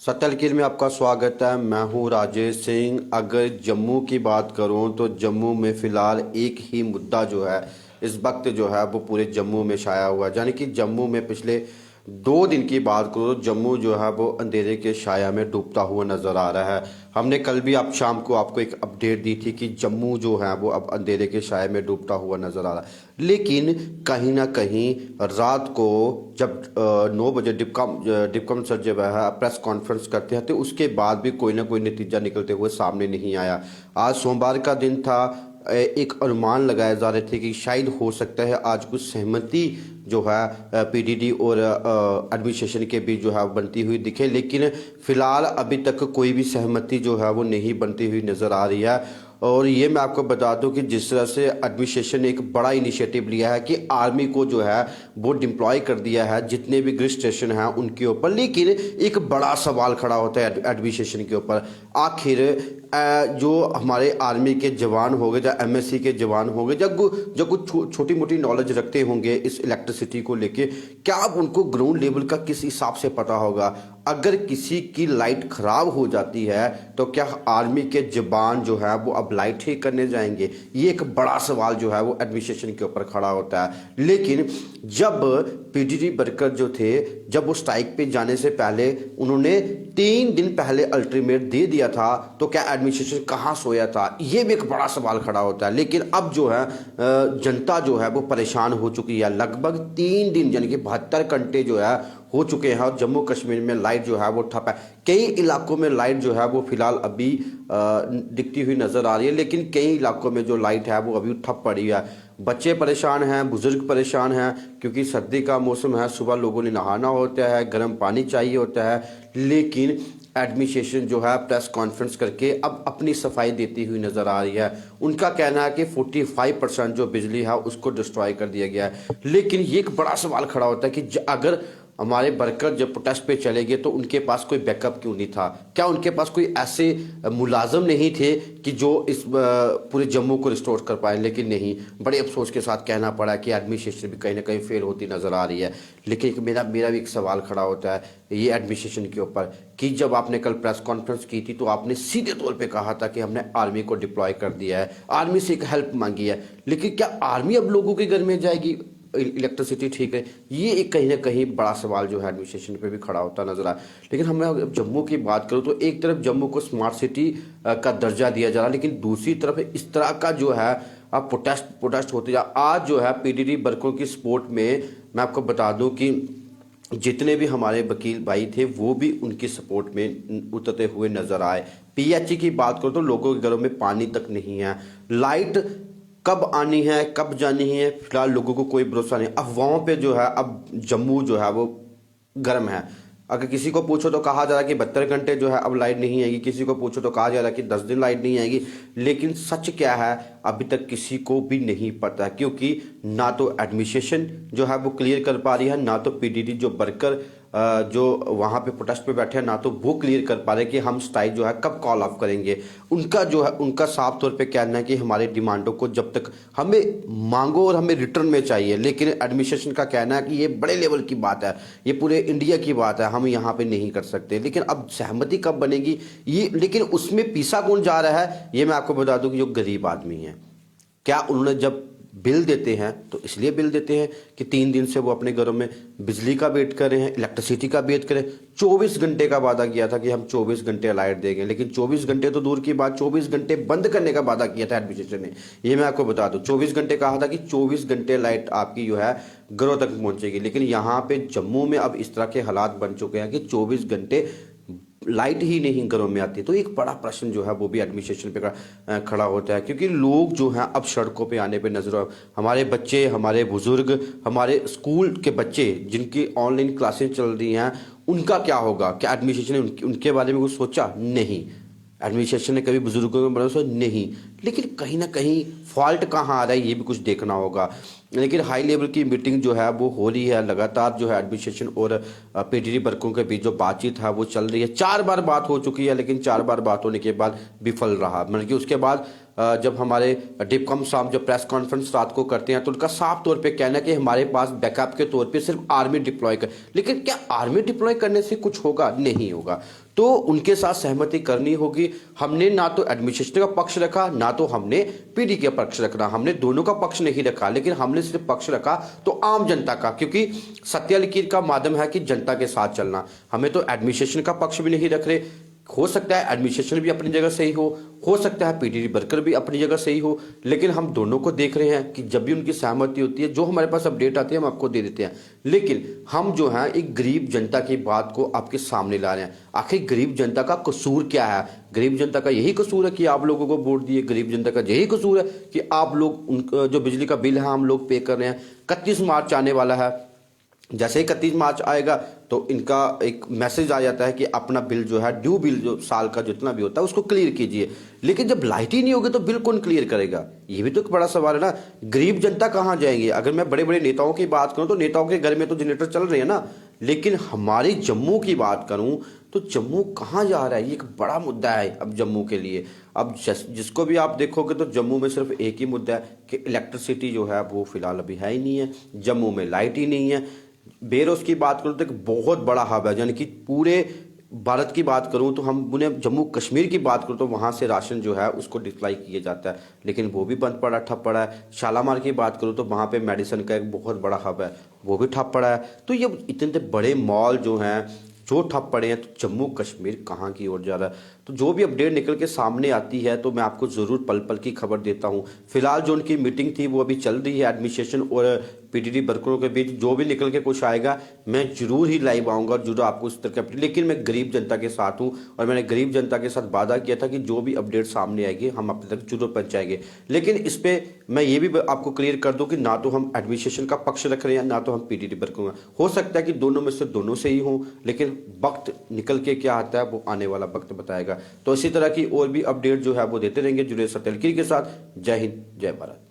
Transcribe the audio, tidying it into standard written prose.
सत्यल किल में आपका स्वागत है। मैं हूं राजेश सिंह। अगर जम्मू की बात करूं तो जम्मू में फ़िलहाल एक ही मुद्दा जो है इस वक्त जो है वो पूरे जम्मू में छाया हुआ है। यानी कि जम्मू में पिछले 2 दिन की बात करो तो जम्मू जो है वो अंधेरे के छाया में डूबता हुआ नज़र आ रहा है। हमने कल भी आप शाम को आपको एक अपडेट दी थी कि जम्मू जो है वो अब अंधेरे के छाया में डूबता हुआ नज़र आ रहा है। लेकिन कहीं ना कहीं रात को जब 9 बजे डिप्कम सर जब है प्रेस कॉन्फ्रेंस करते हैं तो उसके बाद भी कोई ना कोई नतीजा निकलते हुए सामने नहीं आया। आज सोमवार का दिन था। एक अनुमान लगाए जा रहे थे कि शायद हो सकता है आज कुछ सहमति जो है पीडीडी और एडमिनिस्ट्रेशन के बीच जो है बनती हुई दिखे, लेकिन फिलहाल अभी तक कोई भी सहमति जो है वो नहीं बनती हुई नज़र आ रही है। और ये मैं आपको बता दूं कि जिस तरह से एडमिनिस्ट्रेशन ने एक बड़ा इनिशिएटिव लिया है कि आर्मी को जो है वो डिप्लॉय कर दिया है जितने भी गृह स्टेशन हैं उनके ऊपर, लेकिन एक बड़ा सवाल खड़ा होता है एडमिनिस्ट्रेशन के ऊपर। आखिर जो हमारे आर्मी के जवान हो गए या एमएससी के जवान हो गए जो कुछ छोटी मोटी नॉलेज रखते होंगे इस इलेक्ट्रिसिटी को लेके, क्या अब उनको ग्राउंड लेवल का किस हिसाब से पता होगा? अगर किसी की लाइट खराब हो जाती है तो क्या आर्मी के जवान जो है वो अब लाइट ठीक करने जाएंगे? ये एक बड़ा सवाल जो है वो एडमिनिस्ट्रेशन के ऊपर खड़ा होता है। लेकिन जब पीडीडी वर्कर जो थे जब वो स्ट्राइक पे जाने से पहले उन्होंने 3 दिन पहले अल्टीमेट दे दिया था, तो क्या एडमिनिस्ट्रेशन कहाँ सोया था? ये भी एक बड़ा सवाल खड़ा होता है। लेकिन अब जो है जनता जो है वो परेशान हो चुकी है। लगभग 3 दिन यानी कि 72 घंटे जो है हो चुके हैं और जम्मू कश्मीर में लाइट जो है वो ठप है। कई इलाकों में लाइट जो है वो फिलहाल अभी दिखती हुई नज़र आ रही है, लेकिन कई इलाकों में जो लाइट है वो अभी ठप पड़ी है। बच्चे परेशान हैं, बुजुर्ग परेशान हैं, क्योंकि सर्दी का मौसम है, सुबह लोगों ने नहाना होता है, गर्म पानी चाहिए होता है। लेकिन एडमिनिस्ट्रेशन जो है प्रेस कॉन्फ्रेंस करके अब अपनी सफाई देती हुई नज़र आ रही है। उनका कहना है कि 45% जो बिजली है उसको डिस्ट्रॉय कर दिया गया है। लेकिन ये एक बड़ा सवाल खड़ा होता है कि अगर हमारे वर्कर जब प्रोटेस्ट पे चले गए तो उनके पास कोई बैकअप क्यों नहीं था? क्या उनके पास कोई ऐसे मुलाजम नहीं थे कि जो इस पूरे जम्मू को रिस्टोर कर पाए? लेकिन नहीं, बड़े अफसोस के साथ कहना पड़ा कि एडमिनिस्ट्रेशन भी कहीं ना कहीं फेल होती नज़र आ रही है। लेकिन मेरा भी एक सवाल खड़ा होता है ये एडमिनिस्ट्रेशन के ऊपर कि जब आपने कल प्रेस कॉन्फ्रेंस की थी तो आपने सीधे तौर पे कहा था कि हमने आर्मी को डिप्लॉय कर दिया है, आर्मी से एक हेल्प मांगी है। लेकिन क्या आर्मी अब लोगों के घर में जाएगी इलेक्ट्रिसिटी ठीक है? ये एक कहीं ना कहीं बड़ा सवाल जो है एडमिनिस्ट्रेशन पे भी खड़ा होता नजर आया। लेकिन हमें अगर जम्मू की बात करूँ तो एक तरफ जम्मू को स्मार्ट सिटी का दर्जा दिया जा रहा है, लेकिन दूसरी तरफ इस तरह का जो है अब प्रोटेस्ट होते जा। आज जो है पीडीडी वर्करों की सपोर्ट में मैं आपको बता दूं कि जितने भी हमारे वकील भाई थे वो भी उनकी सपोर्ट में उतरते हुए नजर आए। पीएचई की बात करो तो लोगों के घरों में पानी तक नहीं है, लाइट कब आनी है कब जानी है फिलहाल लोगों को कोई भरोसा नहीं। अफवाहों पे जो है अब जम्मू जो है वो गर्म है। अगर किसी को पूछो तो कहा जा रहा है कि 72 घंटे जो है अब लाइट नहीं आएगी, किसी को पूछो तो कहा जा रहा है कि 10 दिन लाइट नहीं आएगी। लेकिन सच क्या है अभी तक किसी को भी नहीं पता, क्योंकि ना तो एडमिनिस्ट्रेशन जो है वो क्लियर कर पा रही है, ना तो पीडीडी जो वर्कर जो वहाँ पे प्रोटेस्ट पे बैठे हैं ना तो वो क्लियर कर पा रहे कि हम स्ट्राइक जो है कब कॉल ऑफ करेंगे। उनका जो है उनका साफ तौर पे कहना है कि हमारी डिमांडों को जब तक हमें मांगो और हमें रिटर्न में चाहिए। लेकिन एडमिनिस्ट्रेशन का कहना है कि ये बड़े लेवल की बात है, ये पूरे इंडिया की बात है, हम यहाँ पे नहीं कर सकते। लेकिन अब सहमति कब बनेगी ये, लेकिन उसमें पीसा कौन जा रहा है ये मैं आपको बता दूं कि जो गरीब आदमी है। क्या उन्होंने जब बिल देते हैं तो इसलिए बिल देते हैं कि 3 दिन से वो अपने घरों में बिजली का वेट कर रहे हैं, इलेक्ट्रिसिटी का वेट करें। 24 घंटे का वादा किया था कि हम 24 घंटे लाइट देंगे, लेकिन 24 घंटे तो दूर की बात, 24 घंटे बंद करने का वादा किया था एडमिनिस्ट्रेशन ने। ये मैं आपको बता दूं 24 घंटे कहा था कि 24 घंटे लाइट आपकी जो है घरों तक पहुंचेगी। लेकिन यहाँ पे जम्मू में अब इस तरह के हालात बन चुके हैं कि 24 घंटे लाइट ही नहीं घरों में आती। तो एक बड़ा प्रश्न जो है वो भी एडमिनिस्ट्रेशन पे खड़ा होता है, क्योंकि लोग जो हैं अब सड़कों पे आने पे नजर, हमारे बच्चे, हमारे बुजुर्ग, हमारे स्कूल के बच्चे जिनकी ऑनलाइन क्लासेस चल रही हैं उनका क्या होगा? क्या एडमिनिस्ट्रेशन ने उनके बारे में कुछ सोचा? नहीं, एडमिनिस्ट्रेशन ने कभी बुजुर्गों में भरोसा नहीं। लेकिन कहीं ना कहीं फॉल्ट कहाँ आ रहा है ये भी कुछ देखना होगा। लेकिन हाई लेवल की मीटिंग जो है वो हो रही है लगातार, जो है एडमिनिस्ट्रेशन और पीडीडी वर्करों के बीच जो बातचीत है वो चल रही है। 4 बार बात हो चुकी है, लेकिन 4 बार बात होने के बाद विफल रहा। मतलब कि उसके बाद जब हमारे डिप्कम साहब जब प्रेस कॉन्फ्रेंस रात को करते हैं तो उनका साफ तौर पे कहना है कि हमारे पास बैकअप के तौर पे सिर्फ आर्मी डिप्लॉय कर। लेकिन क्या आर्मी डिप्लॉय करने से कुछ होगा? नहीं होगा। तो उनके साथ सहमति करनी होगी। हमने ना तो एडमिनिस्ट्रेशन का पक्ष रखा, ना तो हमने पीडी का पक्ष रखना, हमने दोनों का पक्ष नहीं रखा, लेकिन हमने सिर्फ पक्ष रखा तो आम जनता का, क्योंकि सत्य लकीर का माध्यम है कि जनता के साथ चलना। हमें तो एडमिनिस्ट्रेशन का पक्ष भी नहीं रख रहे। हो सकता है एडमिनिस्ट्रेशन भी अपनी जगह सही हो सकता है पीडीडी वर्कर भी अपनी जगह सही हो, लेकिन हम दोनों को देख रहे हैं कि जब भी उनकी सहमति होती है, जो हमारे पास अपडेट आती है हम आपको दे देते हैं। लेकिन हम जो है एक गरीब जनता की बात को आपके सामने ला रहे हैं। आखिर गरीब जनता का कसूर क्या है? गरीब जनता का यही कसूर है कि आप लोगों को वोट दिए, गरीब जनता का यही कसूर है कि आप लोग उनका जो बिजली का बिल है हम लोग पे कर रहे हैं। 31 मार्च आने वाला है, जैसे ही 31 मार्च आएगा तो इनका एक मैसेज आ जाता है कि अपना बिल जो है, ड्यू बिल जो साल का जितना भी होता है उसको क्लियर कीजिए। लेकिन जब लाइट ही नहीं होगी तो बिल कौन क्लियर करेगा? ये भी तो एक बड़ा सवाल है ना। गरीब जनता कहाँ जाएंगे? अगर मैं बड़े बड़े नेताओं की बात करूं तो नेताओं के घर में तो जनरेटर चल रहे हैं ना, लेकिन हमारे जम्मू की बात करूं तो जम्मू कहाँ जा रहा है? ये एक बड़ा मुद्दा है अब जम्मू के लिए। अब जिसको भी आप देखोगे तो जम्मू में सिर्फ एक ही मुद्दा है कि इलेक्ट्रिसिटी जो है वो फिलहाल अभी है ही नहीं है, जम्मू में लाइट ही नहीं है। बेरोज की बात करूं तो एक बहुत बड़ा हब है, यानी कि पूरे भारत की बात करूं तो हम उन्हें जम्मू कश्मीर की बात करूं तो वहां से राशन जो है उसको डिप्लाई किया जाता है, लेकिन वो भी बंद पड़ा, ठप पड़ा है। शालामार की बात करूं तो वहां पे मेडिसिन का एक बहुत बड़ा हब है, वो भी ठप पड़ा है। तो ये इतने बड़े मॉल जो हैं जो ठप पड़े हैं, तो जम्मू कश्मीर कहाँ की ओर जा रहा है? तो जो भी अपडेट निकल के सामने आती है तो मैं आपको ज़रूर पल पल की खबर देता हूँ। फिलहाल जो उनकी मीटिंग थी वो अभी चल रही है एडमिनिस्ट्रेशन और पीडीडी वर्करों के बीच। जो भी निकल के कुछ आएगा मैं जरूर ही लाइव आऊँगा, जरूर आपको इस तरह के अपडेट। लेकिन मैं गरीब जनता के साथ हूँ और मैंने गरीब जनता के साथ वादा किया था कि जो भी अपडेट सामने आएगी हम अपने तक जरूर पहुँचाएंगे। लेकिन इस पर मैं ये भी आपको क्लियर कर दूँ कि ना तो हम एडमिनिस्ट्रेशन का पक्ष रख रहे हैं, ना तो हम पीडीडी वर्करों का। हो सकता है कि दोनों में से दोनों से ही हों, लेकिन वक्त निकल के क्या आता है वो आने वाला वक्त बताएगा। तो इसी तरह की और भी अपडेट जो है वो देते रहेंगे जुड़े सत्य लकीर के साथ। जय हिंद, जय भारत।